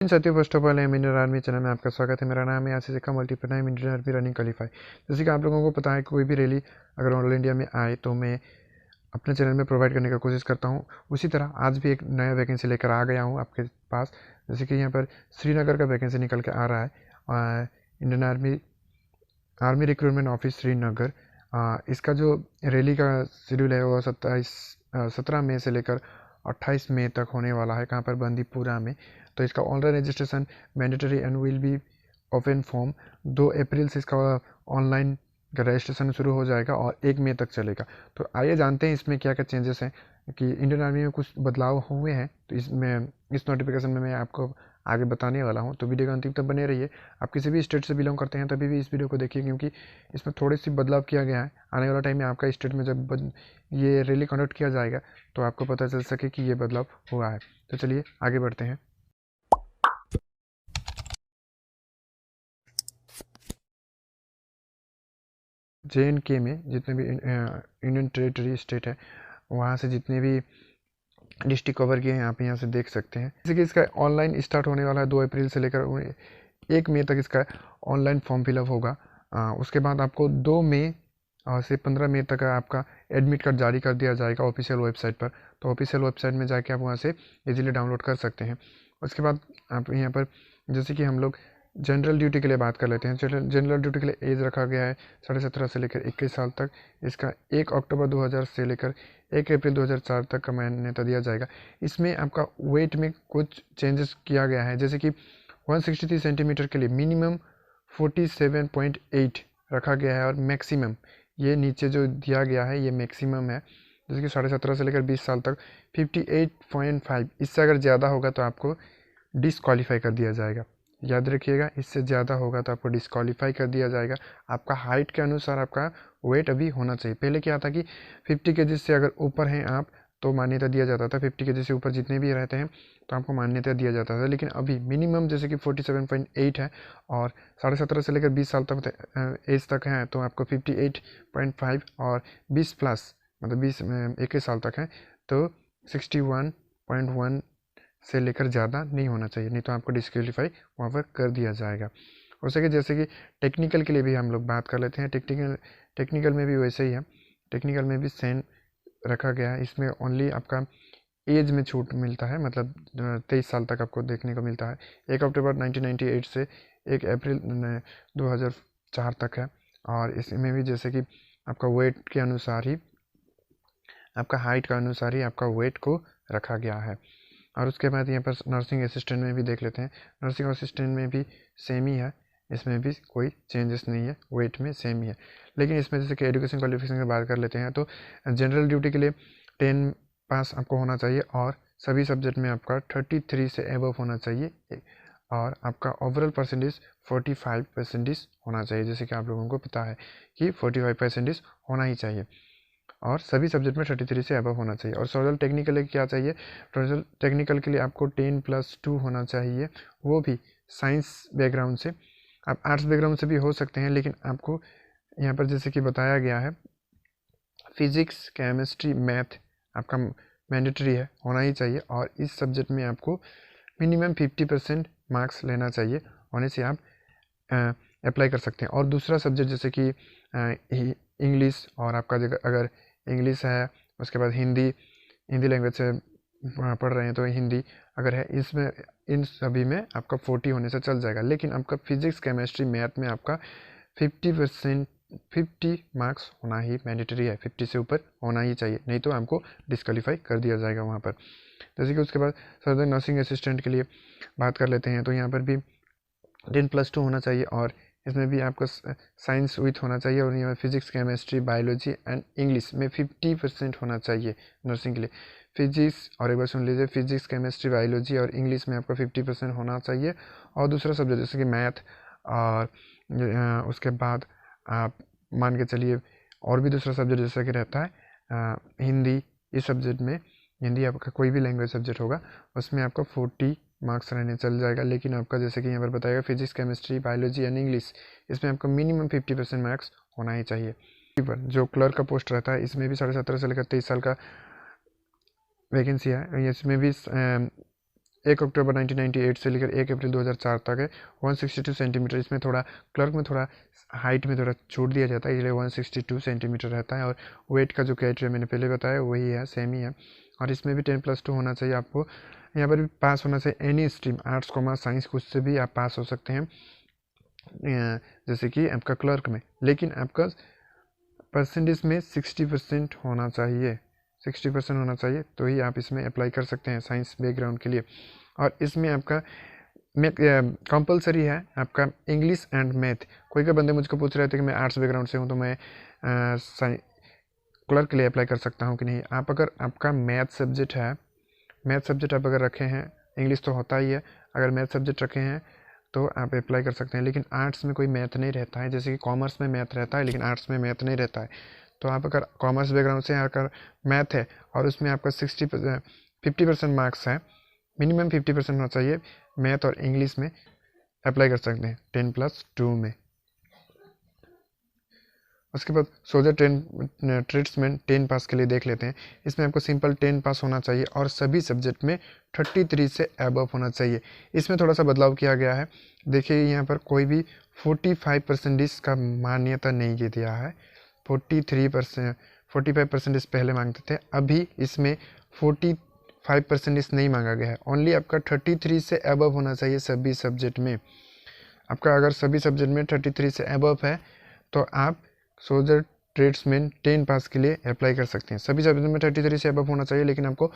साथियों, first of all Indian army channel में आपका स्वागत है। मेरा नाम है आशीष का multiple Indian army running qualify. जैसे कि आप लोगों को पता है कोई भी रैली अगर ऑल इंडिया में आए तो मैं अपने चैनल में प्रोवाइड करने का कोशिश करता हूं। उसी तरह आज भी एक नया वैकेंसी लेकर आ गया हूं आपके पास। जैसे कि यहाँ पर श्रीनगर का वैकेंसी निकल के आ रहा है, Indian army recruitment office Srinagar. इसका जो रैली का शेड्यूल है वो 17 मई से लेकर 28 मई तक होने वाला है, कहाँ पर बंदीपुरा में। तो इसका online registration mandatory and will be open form. 2 अप्रैल से इसका ऑनलाइन का रजिस्ट्रेशन शुरू हो जाएगा और 1 मई तक चलेगा। तो आइए जानते हैं इसमें क्या क्या चेंजेस हैं कि इंडियन आर्मी में कुछ बदलाव हुए हैं। तो इसमें इस नोटिफिकेशन में मैं आपको आगे बताने वाला हूं, तो वीडियो का अंतिम तक बने रहिए। आप किसी भी स्टेट से बिलोंग करते हैं तभी भी इस वीडियो को देखिए, क्योंकि इसमें थोड़ी सी बदलाव किया गया है। आने वाला टाइम में आपका स्टेट में जब ये रैली कंडक्ट किया जाएगा तो आपको पता चल सके कि ये बदलाव हुआ है। तो चलिए आगे बढ़ते हैं। JNK में जितने भी यूनियन टेरिटरी स्टेट है वहाँ से जितने भी डिस्ट्रिक्ट कवर किए हैं आप यहाँ से देख सकते हैं। जैसे कि इसका ऑनलाइन स्टार्ट होने वाला है 2 अप्रैल से लेकर 1 मई तक इसका ऑनलाइन फॉर्म फिलअप होगा। उसके बाद आपको 2 मई से 15 मई तक आपका एडमिट कार्ड जारी कर दिया जाएगा ऑफिशियल वेबसाइट पर। तो ऑफिशियल वेबसाइट में जाके आप वहाँ से इजीली डाउनलोड कर सकते हैं। उसके बाद आप यहाँ पर जैसे कि हम लोग जनरल ड्यूटी के लिए बात कर लेते हैं। जनरल ड्यूटी के लिए एज रखा गया है 17.5 से लेकर 21 साल तक। इसका 1 अक्टूबर 2000 से लेकर 1 अप्रैल 2004 तक का मान्यता दिया जाएगा। इसमें आपका वेट में कुछ चेंजेस किया गया है, जैसे कि 163 सेंटीमीटर के लिए मिनिमम 47.8 रखा गया है और मैक्सिमम ये नीचे जो दिया गया है ये मैक्सिमम है। जैसे कि 17.5 से लेकर 20 साल तक 58.5। इससे अगर ज़्यादा होगा तो आपको डिसक्वालीफाई कर दिया जाएगा। याद रखिएगा, इससे ज़्यादा होगा तो आपको डिसक्वालीफाई कर दिया जाएगा। आपका हाइट के अनुसार आपका वेट अभी होना चाहिए। पहले क्या था कि 50 kg से अगर ऊपर हैं आप तो मान्यता दिया जाता था। 50 kg से ऊपर जितने भी रहते हैं तो आपको मान्यता दिया जाता था। लेकिन अभी मिनिमम जैसे कि 47.8 है और 17.5 से लेकर 20 साल तक एज तक है तो आपको 58.5 और 20 प्लस मतलब 21 साल तक है तो 61.1 से लेकर ज़्यादा नहीं होना चाहिए, नहीं तो आपको डिस्क्वालीफाई वहाँ पर कर दिया जाएगा। हो सके जैसे कि टेक्निकल के लिए भी हम लोग बात कर लेते हैं। टेक्निकल में भी वैसे ही है। टेक्निकल में भी सेम रखा गया है। इसमें ओनली आपका एज में छूट मिलता है, मतलब 23 साल तक आपको देखने को मिलता है। 1 अक्टूबर 1998 से 1 अप्रैल 2004 तक है। और इसमें भी जैसे कि आपका वेट के अनुसार ही, आपका हाइट के अनुसार ही आपका वेट को रखा गया है। और उसके बाद यहाँ पर नर्सिंग असिस्टेंट में भी देख लेते हैं। नर्सिंग असिस्टेंट में भी सेम ही है, इसमें भी कोई चेंजेस नहीं है, वेट में सेम ही है। लेकिन इसमें जैसे कि एजुकेशन क्वालिफिकेशन की बात कर लेते हैं तो जनरल ड्यूटी के लिए 10 पास आपको होना चाहिए और सभी सब्जेक्ट में आपका 33 से एबव होना चाहिए और आपका ओवरऑल परसेंटेज 45% होना चाहिए। जैसे कि आप लोगों को पता है कि 45% होना ही चाहिए और सभी सब्जेक्ट में 33 से अबव होना चाहिए। और सोशल टेक्निकल के क्या चाहिए, सोशल टेक्निकल के लिए आपको 10+2 होना चाहिए, वो भी साइंस बैकग्राउंड से। आप आर्ट्स बैकग्राउंड से भी हो सकते हैं, लेकिन आपको यहाँ पर जैसे कि बताया गया है फिजिक्स केमिस्ट्री मैथ आपका मैंडेटरी है, होना ही चाहिए। और इस सब्जेक्ट में आपको मिनिमम 50% मार्क्स लेना चाहिए, होने से आप अप्लाई कर सकते हैं। और दूसरा सब्जेक्ट जैसे कि इंग्लिश, और आपका अगर इंग्लिश है उसके बाद हिंदी लैंग्वेज से पढ़ रहे हैं तो हिंदी अगर है, इसमें इन सभी में आपका 40 होने से चल जाएगा। लेकिन आपका फिजिक्स केमिस्ट्री मैथ में आपका 50 मार्क्स होना ही मैंडेटरी है, 50 से ऊपर होना ही चाहिए, नहीं तो आपको डिस्क्वालीफाई कर दिया जाएगा वहाँ पर। जैसे कि उसके बाद फर्दर नर्सिंग असिस्टेंट के लिए बात कर लेते हैं तो यहाँ पर भी 10+2 होना चाहिए और इसमें भी आपका साइंस विथ होना चाहिए। और यहाँ physics chemistry biology and English में 50% होना चाहिए नर्सिंग के लिए। फिजिक्स, और एक बार सुन लीजिए, फिजिक्स केमिस्ट्री बायोलॉजी और इंग्लिश में आपका 50% होना चाहिए। और दूसरा सब्जेक्ट जैसे कि मैथ, और उसके बाद आप मान के चलिए और भी दूसरा सब्जेक्ट जैसा कि रहता है हिंदी। इस सब्जेक्ट में हिंदी आपका कोई भी लैंग्वेज सब्जेक्ट होगा उसमें आपका 40 मार्क्स रहने चल जाएगा। लेकिन आपका जैसे कि यहाँ पर बताएगा physics chemistry biology and English, इसमें आपका मिनिमम 50% मार्क्स होना ही चाहिए। जो क्लर्क का पोस्ट रहता है इसमें भी 17.5 से लेकर 23 साल का वैकेंसी है। इसमें भी 1 अक्टूबर 1998 से लेकर 1 अप्रैल 2004 तक है। 162 सेंटीमीटर, इसमें थोड़ा क्लर्क में थोड़ा हाइट में थोड़ा छूट दिया जाता है, इसलिए 162 सेंटीमीटर रहता है। और वेट का जो क्राइटेरिया मैंने पहले बताया वही है, सेम ही है। और इसमें भी 10+2 होना चाहिए आपको। यहाँ पर भी पास होना चाहिए any stream, arts commerce science, कुछ से भी आप पास हो सकते हैं, जैसे कि आपका क्लर्क में। लेकिन आपका परसेंटेज में 60% होना चाहिए, 60% होना चाहिए, तो ही आप इसमें अप्लाई कर सकते हैं साइंस बैकग्राउंड के लिए। और इसमें आपका कंपलसरी है आपका इंग्लिश एंड मैथ। कोई कोई बंदे मुझको पूछ रहे थे कि मैं आर्ट्स बैकग्राउंड से हूँ तो मैं क्लर्क के लिए अप्लाई कर सकता हूँ कि नहीं। आप अगर आपका मैथ सब्जेक्ट है, मैथ सब्जेक्ट आप अगर रखे हैं, इंग्लिश तो होता ही है, अगर मैथ सब्जेक्ट रखे हैं तो आप अप्लाई कर सकते हैं। लेकिन आर्ट्स में कोई मैथ नहीं रहता है, जैसे कि कॉमर्स में मैथ रहता है लेकिन आर्ट्स में मैथ नहीं रहता है। तो आप अगर कॉमर्स बैकग्राउंड से अगर मैथ है और उसमें आपका 50% मार्क्स है, मिनिमम 50% होना चाहिए मैथ और इंग्लिश में, अप्लाई कर सकते हैं 10+2 में। उसके बाद सोल्जर ट्रेड्समैन 10 पास के लिए देख लेते हैं। इसमें आपको सिंपल 10 पास होना चाहिए और सभी सब्जेक्ट में 33 से अबव होना चाहिए। इसमें थोड़ा सा बदलाव किया गया है, देखिए यहाँ पर कोई भी 45% का मान्यता नहीं दिया है। 45% पहले मांगते थे, अभी इसमें 45% नहीं मांगा गया है। ओनली आपका 33 से अबव होना चाहिए सभी सब्जेक्ट में। आपका अगर सभी सब्जेक्ट में 33 से अबव है तो आप सोल्जर ट्रेड्समैन 10 पास के लिए अप्लाई कर सकते हैं। सभी सब्जेक्ट में 33 से अबव होना चाहिए, लेकिन आपको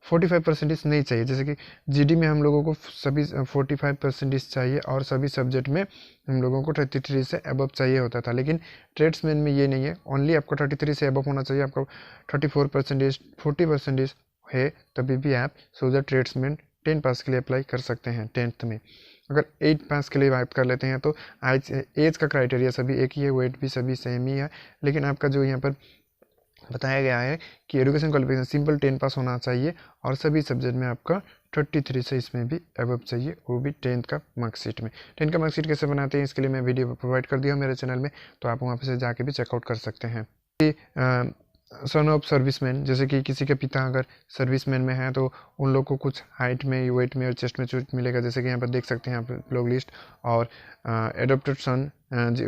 45% नहीं चाहिए। जैसे कि जीडी में हम लोगों को सभी 45% चाहिए और सभी सब्जेक्ट में हम लोगों को 33 से अबव चाहिए होता था, लेकिन ट्रेड्समैन में ये नहीं है। ओनली आपको 33 से अबव होना चाहिए। आपको 34%, 40% है तभी भी आप सोल्जर ट्रेड्समैन 10 पास के लिए अप्लाई कर सकते हैं 10th में। अगर 8 पास के लिए बात कर लेते हैं तो एज का क्राइटेरिया सभी एक ही है, वेट भी सभी सेम ही है, लेकिन आपका जो यहाँ पर बताया गया है कि एजुकेशन क्वालिफिकेशन सिंपल 10 पास होना चाहिए और सभी सब्जेक्ट में आपका 33 से इसमें भी अबव चाहिए, वो भी 10th का मार्कशीट में। 10th का मार्कशीट कैसे बनाते हैं इसके लिए मैं वीडियो प्रोवाइड कर दिया हूँ मेरे चैनल में, तो आप वहाँ पर से जाके भी चेकआउट कर सकते हैं। सन ऑफ सर्विसमैन, जैसे कि किसी के पिता अगर सर्विसमैन में है तो उन लोग को कुछ हाइट में, वेट में और चेस्ट में छूट मिलेगा, जैसे कि यहाँ पर देख सकते हैं आप लोग लिस्ट। और एडॉप्टेड सन,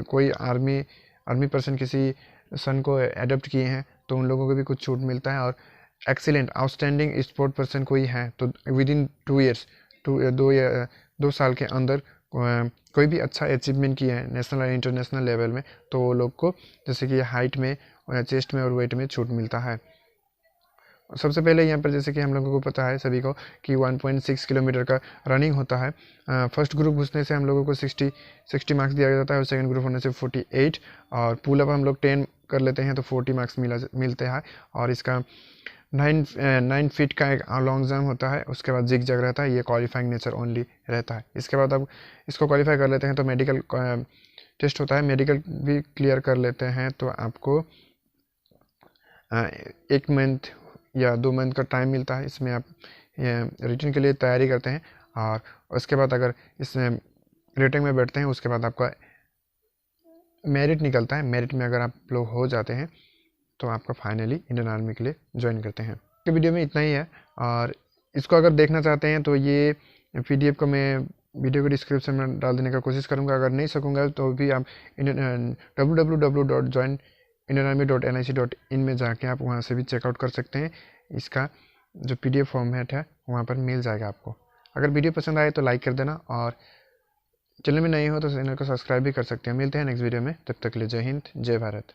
कोई आर्मी पर्सन किसी सन को एडॉप्ट किए हैं तो उन लोगों को भी कुछ छूट मिलता है। और एक्सीलेंट आउटस्टैंडिंग स्पोर्ट पर्सन कोई है तो विदिन 2 ईयर्स, 2 साल के अंदर कोई भी अच्छा अचीवमेंट किया है नेशनल और इंटरनेशनल लेवल में, तो वो लोग को जैसे कि हाइट में, चेस्ट में और वेट में छूट मिलता है। सबसे पहले यहाँ पर जैसे कि हम लोगों को पता है सभी को कि 1.6 किलोमीटर का रनिंग होता है। फर्स्ट ग्रुप घुसने से हम लोगों को 60 मार्क्स दिया जाता है और सेकंड ग्रुप होने से 48, और पुल अप हम लोग 10 कर लेते हैं तो 40 मार्क्स मिलते हैं। और इसका 9 फीट का एक लॉन्ग जंप होता है, उसके बाद जिग जग रहता है, ये क्वालिफाइंग नेचर ओनली रहता है। इसके बाद अब इसको क्वालिफाई कर लेते हैं तो मेडिकल टेस्ट होता है, मेडिकल भी क्लियर कर लेते हैं तो आपको 1 मंथ या 2 मंथ का टाइम मिलता है। इसमें आप रिटन के लिए तैयारी करते हैं और उसके बाद अगर इसमें रेटिंग में बैठते हैं उसके बाद आपका मेरिट निकलता है। मेरिट में अगर आप लोग हो जाते हैं तो आपका फाइनली इंडियन आर्मी के लिए ज्वाइन करते हैं। के वीडियो में इतना ही है, और इसको अगर देखना चाहते हैं तो ये PDF को मैं वीडियो के डिस्क्रिप्शन में डाल देने का कोशिश करूँगा। अगर नहीं सकूँगा तो भी आप www.joinindianarmy.nic.in में जाके आप वहाँ से भी चेकआउट कर सकते हैं। इसका जो PDF फॉर्मेट है वहाँ पर मिल जाएगा आपको। अगर वीडियो पसंद आए तो लाइक कर देना, और चैनल में नए हो तो चैनल को सब्सक्राइब भी कर सकते हैं। मिलते हैं नेक्स्ट वीडियो में, तब तक के लिए जय हिंद, जय भारत।